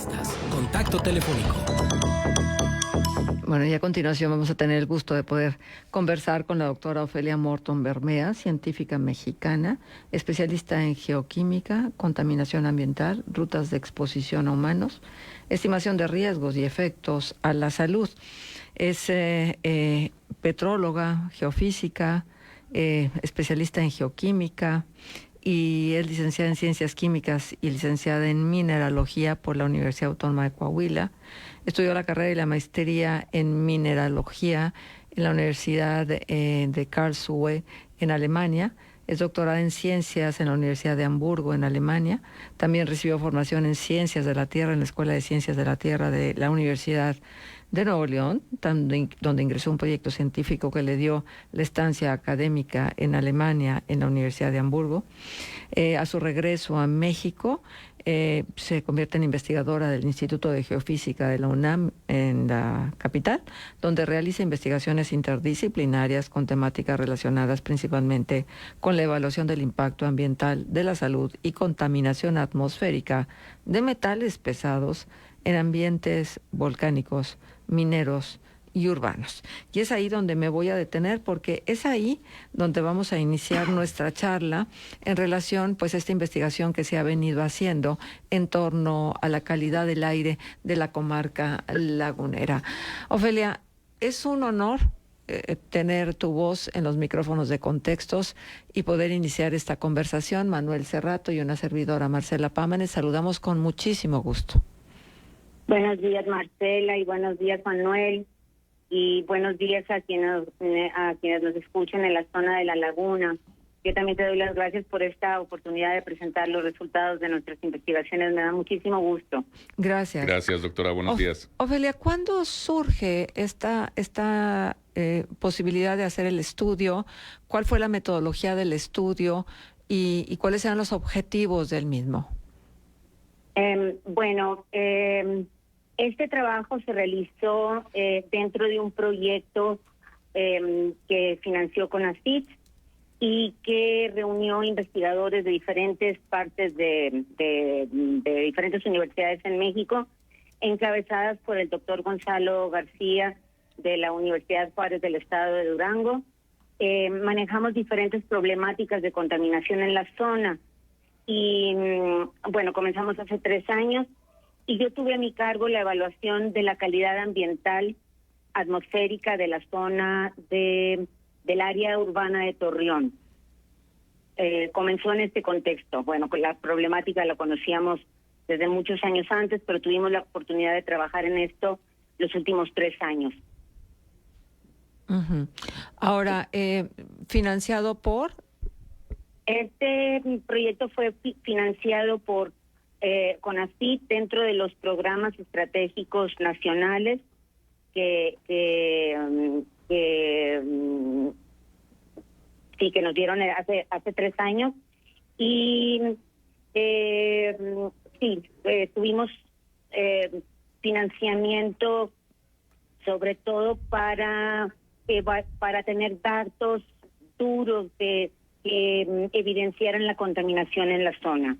especialistas. Contacto telefónico. Bueno, y a continuación vamos a tener el gusto de poder conversar con la doctora Ofelia Morton Bermea, científica mexicana, especialista en geoquímica, contaminación ambiental, rutas de exposición a humanos, estimación de riesgos y efectos a la salud. Es petróloga, geofísica, especialista en geoquímica y es licenciada en Ciencias Químicas y licenciada en Mineralogía por la Universidad Autónoma de Coahuila. Estudió la carrera y la maestría en Mineralogía en la Universidad de Karlsruhe en Alemania. Es doctorada en Ciencias en la Universidad de Hamburgo en Alemania. También recibió formación en Ciencias de la Tierra en la Escuela de Ciencias de la Tierra de la Universidad de Nuevo León, donde ingresó un proyecto científico que le dio la estancia académica en Alemania en la Universidad de Hamburgo. A su regreso a México, se convierte en investigadora del Instituto de Geofísica de la UNAM en la capital, donde realiza investigaciones interdisciplinarias con temáticas relacionadas principalmente con la evaluación del impacto ambiental, de la salud y contaminación atmosférica de metales pesados en ambientes volcánicos, mineros y urbanos. Y es ahí donde me voy a detener, porque es ahí donde vamos a iniciar nuestra charla en relación pues a esta investigación que se ha venido haciendo en torno a la calidad del aire de la comarca lagunera. Ofelia, es un honor tener tu voz en los micrófonos de Contextos y poder iniciar esta conversación. Manuel Cerrato y una servidora, Marcela Pámanes, saludamos con muchísimo gusto. Buenos días, Marcela, y buenos días, Manuel, y buenos días a quienes nos escuchan en la zona de La Laguna. Yo también te doy las gracias por esta oportunidad de presentar los resultados de nuestras investigaciones. Me da muchísimo gusto. Gracias. Gracias, doctora. Buenos días. Ofelia, ¿cuándo surge esta posibilidad de hacer el estudio? ¿Cuál fue la metodología del estudio y cuáles eran los objetivos del mismo? Este trabajo se realizó dentro de un proyecto que financió CONACYT y que reunió investigadores de diferentes partes de diferentes universidades en México, encabezadas por el doctor Gonzalo García de la Universidad Juárez del Estado de Durango. Manejamos diferentes problemáticas de contaminación en la zona. Y bueno, comenzamos hace 3 años y yo tuve a mi cargo la evaluación de la calidad ambiental atmosférica de la zona del área urbana de Torreón. Comenzó en este contexto. Bueno, pues la problemática la conocíamos desde muchos años antes, pero tuvimos la oportunidad de trabajar en esto los últimos 3 años. Uh-huh. Ahora, ¿financiado por...? Este proyecto fue financiado por CONACYT dentro de los programas estratégicos nacionales que nos dieron hace 3 años y tuvimos financiamiento sobre todo para tener datos duros que evidenciaran la contaminación en la zona.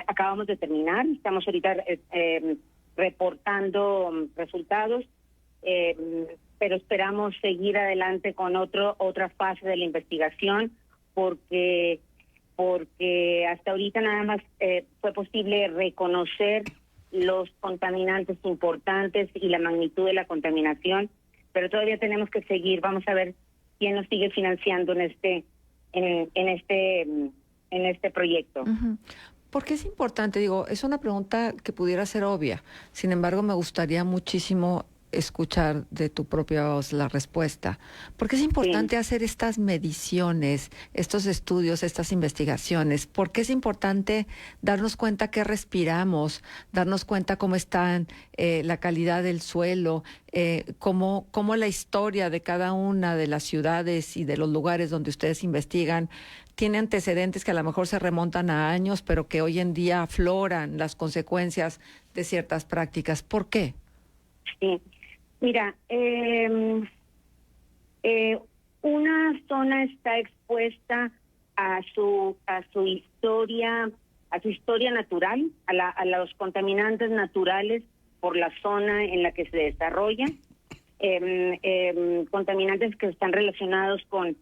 Acabamos de terminar, estamos ahorita reportando resultados, pero esperamos seguir adelante con otra fase de la investigación porque hasta ahorita nada más fue posible reconocer los contaminantes importantes y la magnitud de la contaminación, pero todavía tenemos que seguir. Vamos a ver quién nos sigue financiando en este proyecto. Uh-huh. ¿Por qué es importante? Digo, es una pregunta que pudiera ser obvia. Sin embargo, me gustaría muchísimo escuchar de tu propia voz la respuesta. ¿Por qué es importante hacer estas mediciones, estos estudios, estas investigaciones? ¿Por qué es importante darnos cuenta qué respiramos, darnos cuenta cómo está la calidad del suelo, cómo la historia de cada una de las ciudades y de los lugares donde ustedes investigan tiene antecedentes que a lo mejor se remontan a años, pero que hoy en día afloran las consecuencias de ciertas prácticas? ¿Por qué? Sí. Mira, una zona está expuesta a su historia su historia natural, a los contaminantes naturales por la zona en la que se desarrolla, contaminantes que están relacionados con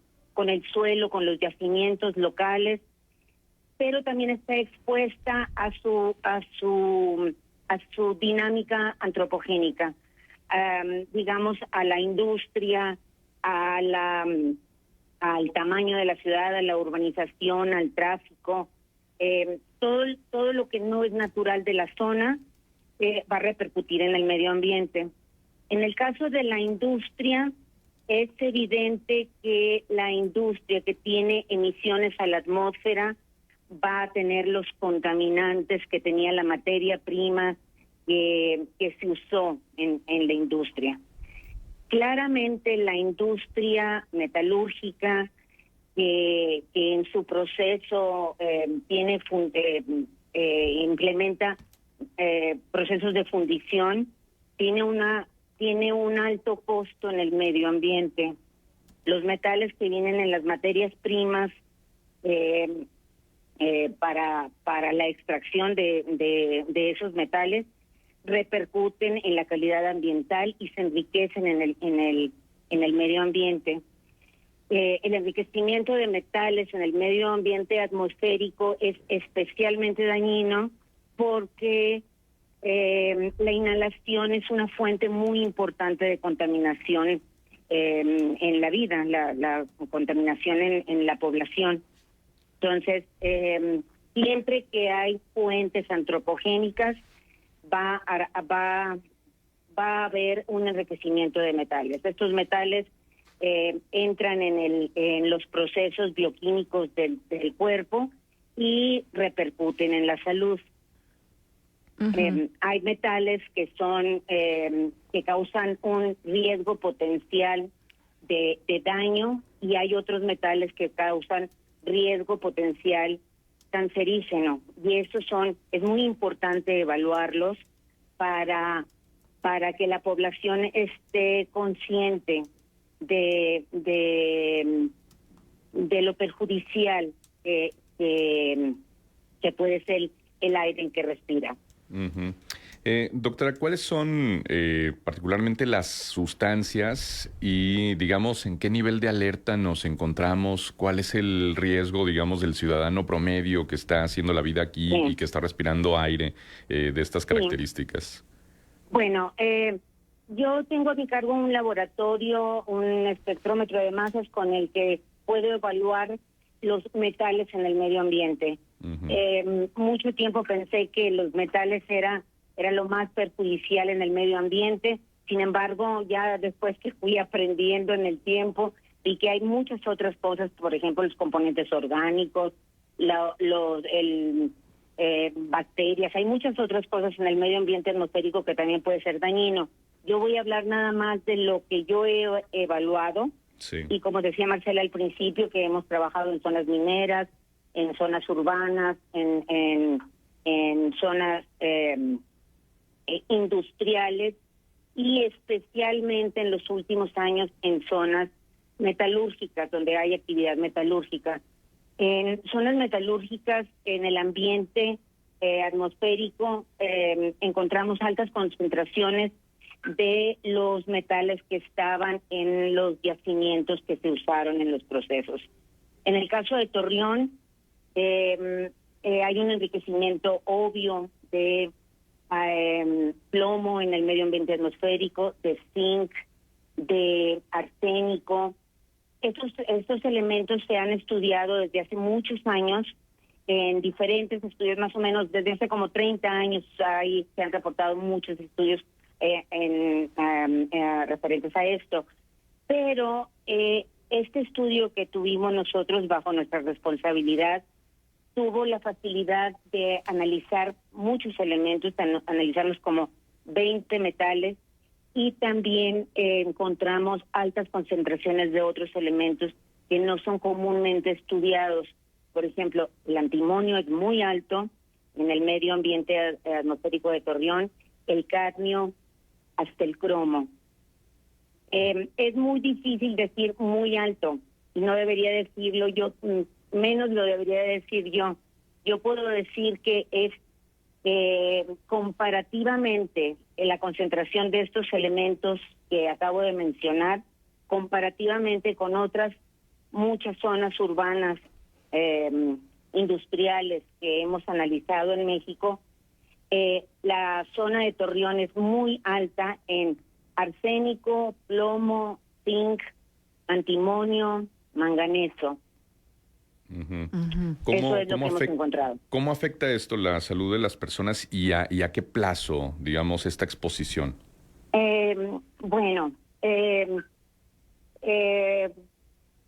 el suelo, con los yacimientos locales, pero también está expuesta a su dinámica antropogénica, digamos, a la industria, al tamaño de la ciudad, a la urbanización, al tráfico, todo lo que no es natural de la zona va a repercutir en el medio ambiente. En el caso de la industria, es evidente que la industria que tiene emisiones a la atmósfera va a tener los contaminantes que tenía la materia prima que se usó en la industria. Claramente la industria metalúrgica que en su proceso implementa procesos de fundición, tiene un alto costo en el medio ambiente. Los metales que vienen en las materias primas para la extracción de esos metales repercuten en la calidad ambiental y se enriquecen en el medio ambiente. El enriquecimiento de metales en el medio ambiente atmosférico es especialmente dañino porque la inhalación es una fuente muy importante de contaminación en la vida, la contaminación en la población. Entonces, siempre que hay fuentes antropogénicas, va a haber un enriquecimiento de metales. Estos metales entran en los procesos bioquímicos del cuerpo y repercuten en la salud. Uh-huh. Hay metales que son que causan un riesgo potencial de daño y hay otros metales que causan riesgo potencial cancerígeno, y es muy importante evaluarlos para que la población esté consciente de lo perjudicial que puede ser el aire en que respira. Uh-huh. Doctora, ¿cuáles son particularmente las sustancias y, digamos, en qué nivel de alerta nos encontramos? ¿Cuál es el riesgo, digamos, del ciudadano promedio que está haciendo la vida aquí y que está respirando aire de estas características? Bueno, yo tengo a mi cargo un laboratorio, un espectrómetro de masas con el que puedo evaluar los metales en el medio ambiente. Uh-huh. Mucho tiempo pensé que los metales era lo más perjudicial en el medio ambiente. Sin embargo, ya después que fui aprendiendo en el tiempo, vi que hay muchas otras cosas, por ejemplo, los componentes orgánicos, bacterias, hay muchas otras cosas en el medio ambiente atmosférico que también puede ser dañino. Yo voy a hablar nada más de lo que yo he evaluado. Sí. Y como decía Marcela al principio, que hemos trabajado en zonas mineras, en zonas urbanas, en zonas industriales y especialmente en los últimos años en zonas metalúrgicas, donde hay actividad metalúrgica. En zonas metalúrgicas, en el ambiente atmosférico, encontramos altas concentraciones de los metales que estaban en los yacimientos que se usaron en los procesos. En el caso de Torreón, hay un enriquecimiento obvio de plomo en el medio ambiente atmosférico, de zinc, de arsénico. Estos elementos se han estudiado desde hace muchos años en diferentes estudios, más o menos desde hace como 30 años se han reportado muchos estudios referentes a esto. Pero este estudio que tuvimos nosotros bajo nuestra responsabilidad tuvo la facilidad de analizar muchos elementos, analizarlos como 20 metales, y también encontramos altas concentraciones de otros elementos que no son comúnmente estudiados. Por ejemplo, el antimonio es muy alto en el medio ambiente atmosférico de Torreón, el cadmio, hasta el cromo. Es muy difícil decir muy alto, y no debería decirlo yo, menos lo debería decir yo, yo puedo decir que es comparativamente la concentración de estos elementos que acabo de mencionar, comparativamente con otras muchas zonas urbanas industriales que hemos analizado en México, la zona de Torreón es muy alta en arsénico, plomo, zinc, antimonio, manganeso. Eso es lo que hemos encontrado. ¿Cómo afecta esto la salud de las personas y a qué plazo, digamos, esta exposición?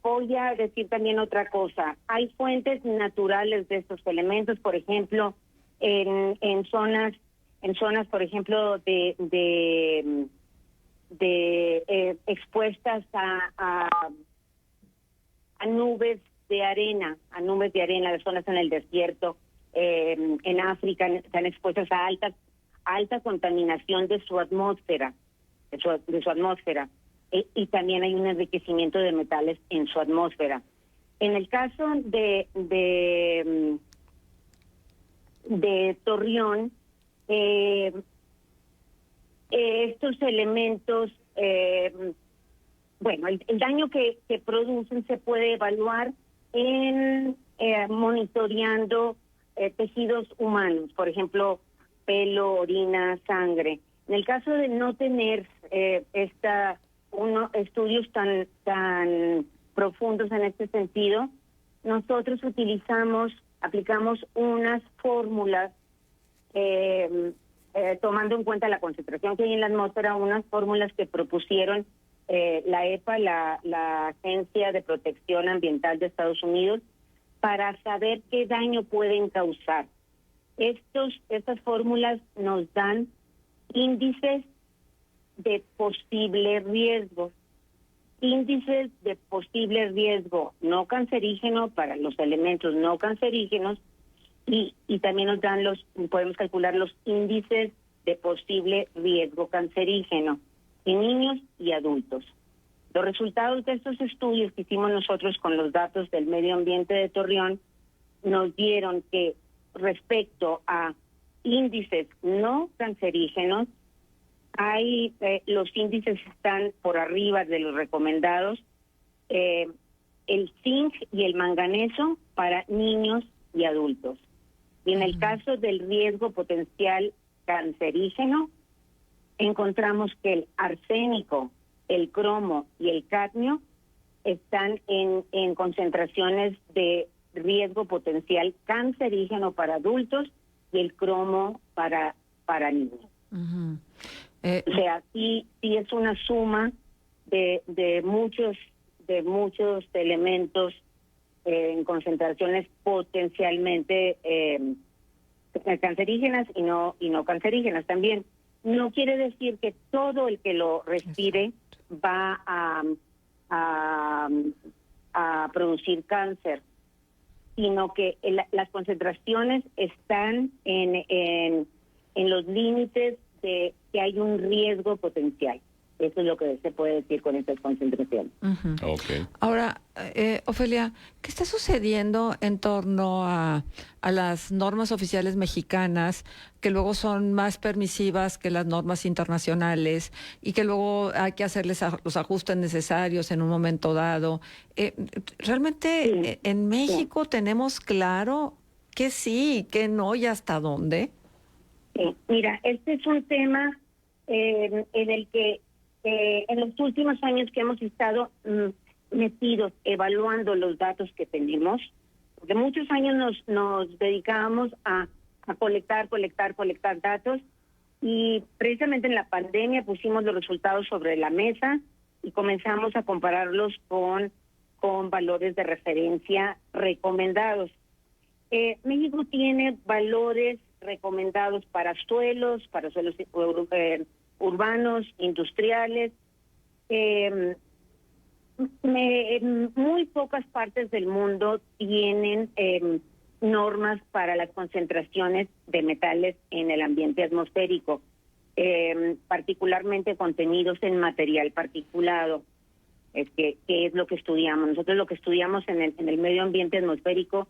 Voy a decir también otra cosa. Hay fuentes naturales de estos elementos, por ejemplo, en zonas, por ejemplo, de expuestas a nubes de arena, de zonas en el desierto, en África, están expuestas a alta contaminación de su atmósfera, y también hay un enriquecimiento de metales en su atmósfera. En el caso de Torreón, estos elementos, el daño que producen se puede evaluar en monitoreando tejidos humanos, por ejemplo, pelo, orina, sangre. En el caso de no tener estudios tan profundos en este sentido, nosotros aplicamos unas fórmulas tomando en cuenta la concentración que hay en la atmósfera, unas fórmulas que propusieron la EPA, la Agencia de Protección Ambiental de Estados Unidos, para saber qué daño pueden causar. Estas fórmulas nos dan índices de posible riesgo no cancerígeno para los elementos no cancerígenos, y también podemos calcular los índices de posible riesgo cancerígeno en niños y adultos. Los resultados de estos estudios que hicimos nosotros con los datos del medio ambiente de Torreón nos dieron que respecto a índices no cancerígenos, los índices están por arriba de los recomendados, el zinc y el manganeso para niños y adultos. Y en el caso del riesgo potencial cancerígeno, encontramos que el arsénico, el cromo y el cadmio están en concentraciones de riesgo potencial cancerígeno para adultos y el cromo para niños. O sea, sí es una suma de muchos elementos en concentraciones potencialmente cancerígenas y no cancerígenas también. No quiere decir que todo el que lo respire va a producir cáncer, sino que las concentraciones están en los límites de que hay un riesgo potencial. Eso es lo que se puede decir con estas concentraciones. Okay. Ahora, Ofelia, ¿qué está sucediendo en torno a las normas oficiales mexicanas, que luego son más permisivas que las normas internacionales y que luego hay que hacerles los ajustes necesarios en un momento dado? ¿Realmente en México tenemos claro qué sí y qué no y hasta dónde? Sí. Mira, este es un tema en el que en los últimos años que hemos estado metidos evaluando los datos que tenemos, porque muchos años nos dedicábamos a colectar datos, y precisamente en la pandemia pusimos los resultados sobre la mesa y comenzamos a compararlos con valores de referencia recomendados. México tiene valores recomendados para suelos urbanos, industriales. Muy pocas partes del mundo tienen normas para las concentraciones de metales en el ambiente atmosférico, particularmente contenidos en material particulado, que es lo que estudiamos. Nosotros lo que estudiamos en el medio ambiente atmosférico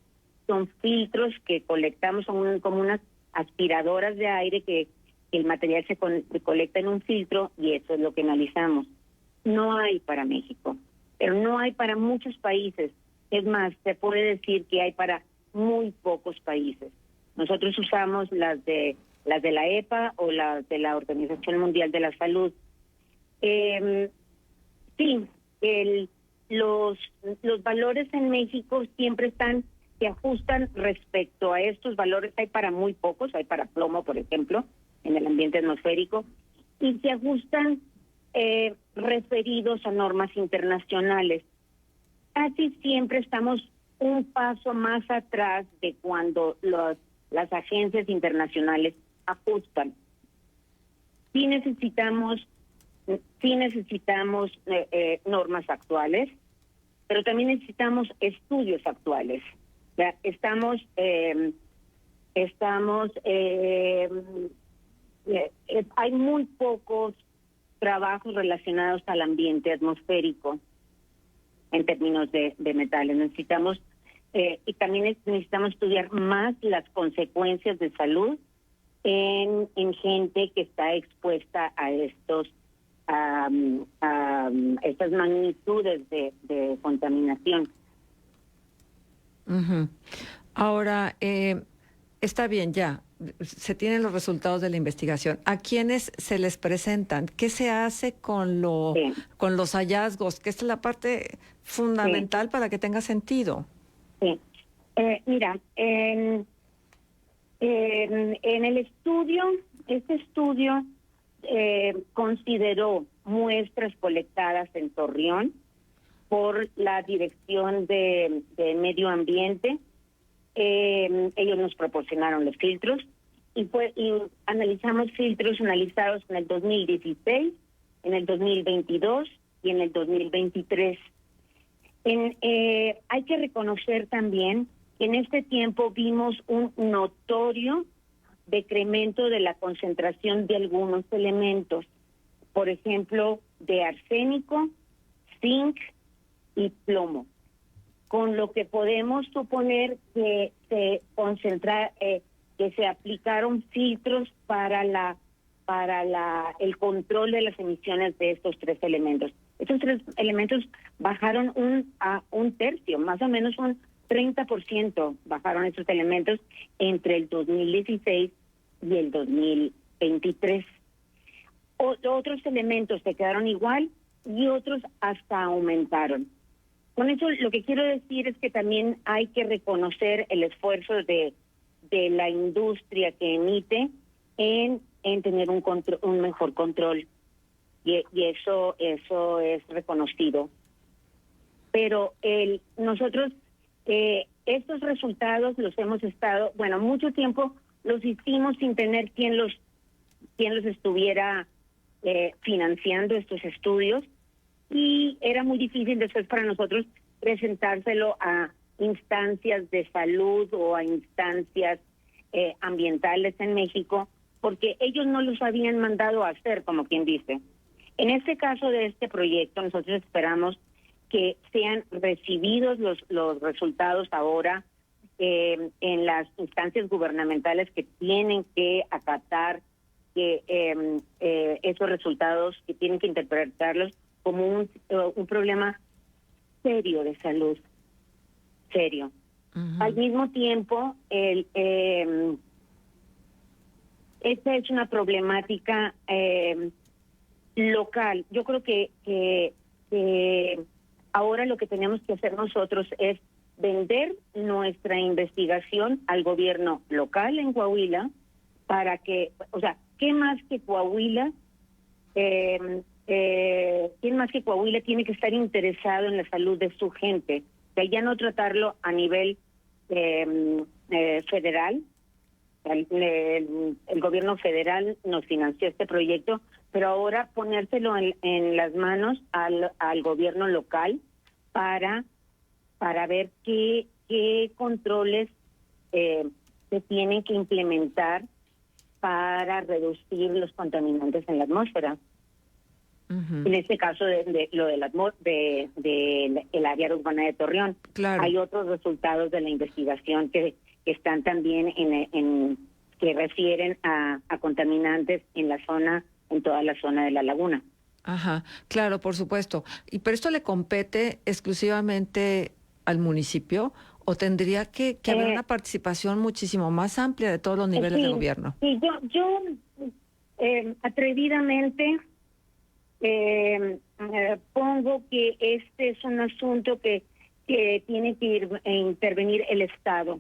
son filtros que colectamos, son como unas aspiradoras de aire que el material se colecta en un filtro y eso es lo que analizamos. No hay para México, pero no hay para muchos países. Es más, se puede decir que hay para muy pocos países. Nosotros usamos las de la EPA o las de la Organización Mundial de la Salud. Sí, los valores en México siempre se ajustan respecto a estos valores. Hay para muy pocos, hay para plomo, por ejemplo, en el ambiente atmosférico, y se ajustan referidos a normas internacionales. Casi siempre estamos un paso más atrás de cuando las agencias internacionales ajustan. Sí necesitamos normas actuales, pero también necesitamos estudios actuales. O sea, hay muy pocos trabajos relacionados al ambiente atmosférico en términos de metales. Necesitamos y también necesitamos estudiar más las consecuencias de salud en gente que está expuesta a estas magnitudes de contaminación. Uh-huh. Ahora, está bien, ya, se tienen los resultados de la investigación. ¿A quiénes se les presentan? ¿Qué se hace con los hallazgos? Que esta es la parte fundamental para que tenga sentido. Sí. Mira, en el estudio, este estudio consideró muestras colectadas en Torreón por la Dirección de Medio Ambiente. Ellos nos proporcionaron los filtros y analizamos filtros analizados en el 2016, en el 2022 y en el 2023. Hay que reconocer también que en este tiempo vimos un notorio decremento de la concentración de algunos elementos, por ejemplo, de arsénico, zinc y plomo, con lo que podemos suponer que se aplicaron filtros para el control de las emisiones de estos tres elementos. Estos tres elementos bajaron a un tercio, más o menos un 30% bajaron estos elementos entre el 2016 y el 2023. Otros elementos se quedaron igual y otros hasta aumentaron. Con eso lo que quiero decir es que también hay que reconocer el esfuerzo de la industria que emite en tener un mejor control. Y eso es reconocido. Pero nosotros estos resultados los hemos estado, mucho tiempo los hicimos sin tener quien los estuviera financiando estos estudios, y era muy difícil después para nosotros presentárselo a instancias de salud o a instancias ambientales en México, porque ellos no los habían mandado a hacer, como quien dice. En este caso de este proyecto, nosotros esperamos que sean recibidos los resultados ahora en las instancias gubernamentales que tienen que acatar esos resultados, que tienen que interpretarlos como un problema serio de salud, serio. Uh-huh. Al mismo tiempo, esta es una problemática local. Yo creo que ahora lo que tenemos que hacer nosotros es vender nuestra investigación al gobierno local en Coahuila para que, ¿qué más que Coahuila? ¿Quién más que Coahuila tiene que estar interesado en la salud de su gente? O sea, ya no tratarlo a nivel federal. El gobierno federal nos financió este proyecto, pero ahora ponérselo en las manos al gobierno local para ver qué controles se tienen que implementar para reducir los contaminantes en la atmósfera. Ujú. En este caso de lo de el área urbana de Torreón. Claro. Hay otros resultados de la investigación que están también que refieren a contaminantes en toda la zona de la laguna. Ajá, claro, por supuesto. ¿Pero esto le compete exclusivamente al municipio o tendría que haber una participación muchísimo más amplia de todos los niveles de gobierno? Sí, yo atrevidamente pongo que este es un asunto que tiene que intervenir el Estado.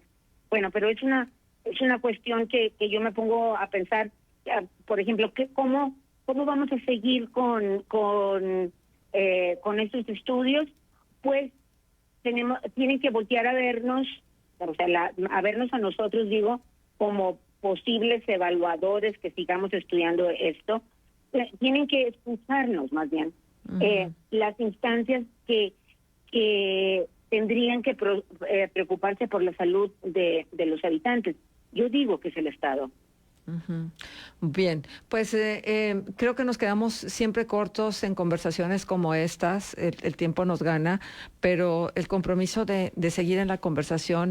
Bueno, pero es una cuestión que yo me pongo a pensar, por ejemplo, cómo vamos a seguir con estos estudios. Pues tienen que voltear a vernos, o sea, a vernos a nosotros, digo, como posibles evaluadores que sigamos estudiando esto. Tienen que escucharnos más bien. Ujú. Las instancias que tendrían que preocuparse por la salud de los habitantes. Yo digo que es el Estado. Ujú. Bien, pues creo que nos quedamos siempre cortos en conversaciones como estas, el tiempo nos gana, pero el compromiso de seguir en la conversación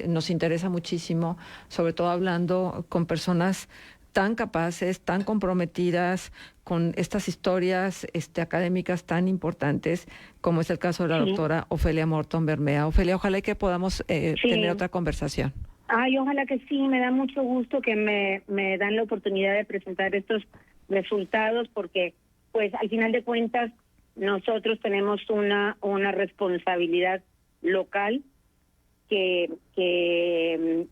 nos interesa muchísimo, sobre todo hablando con personas tan capaces, tan comprometidas, con estas historias académicas tan importantes, como es el caso de la Sí. doctora Ofelia Morton Bermea. Ofelia, ojalá que podamos Sí. tener otra conversación. Ay, ojalá que sí, me da mucho gusto que me dan la oportunidad de presentar estos resultados, porque pues al final de cuentas nosotros tenemos una responsabilidad local que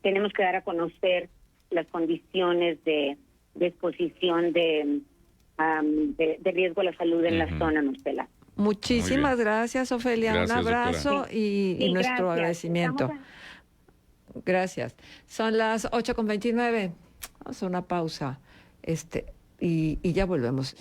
tenemos que dar a conocer las condiciones de exposición de riesgo a la salud en la zona, Marcela. Muchísimas gracias, Ofelia. Gracias, Un abrazo doctora. y nuestro gracias. agradecimiento. Gracias. Son las 8:29. Vamos a una pausa y ya volvemos.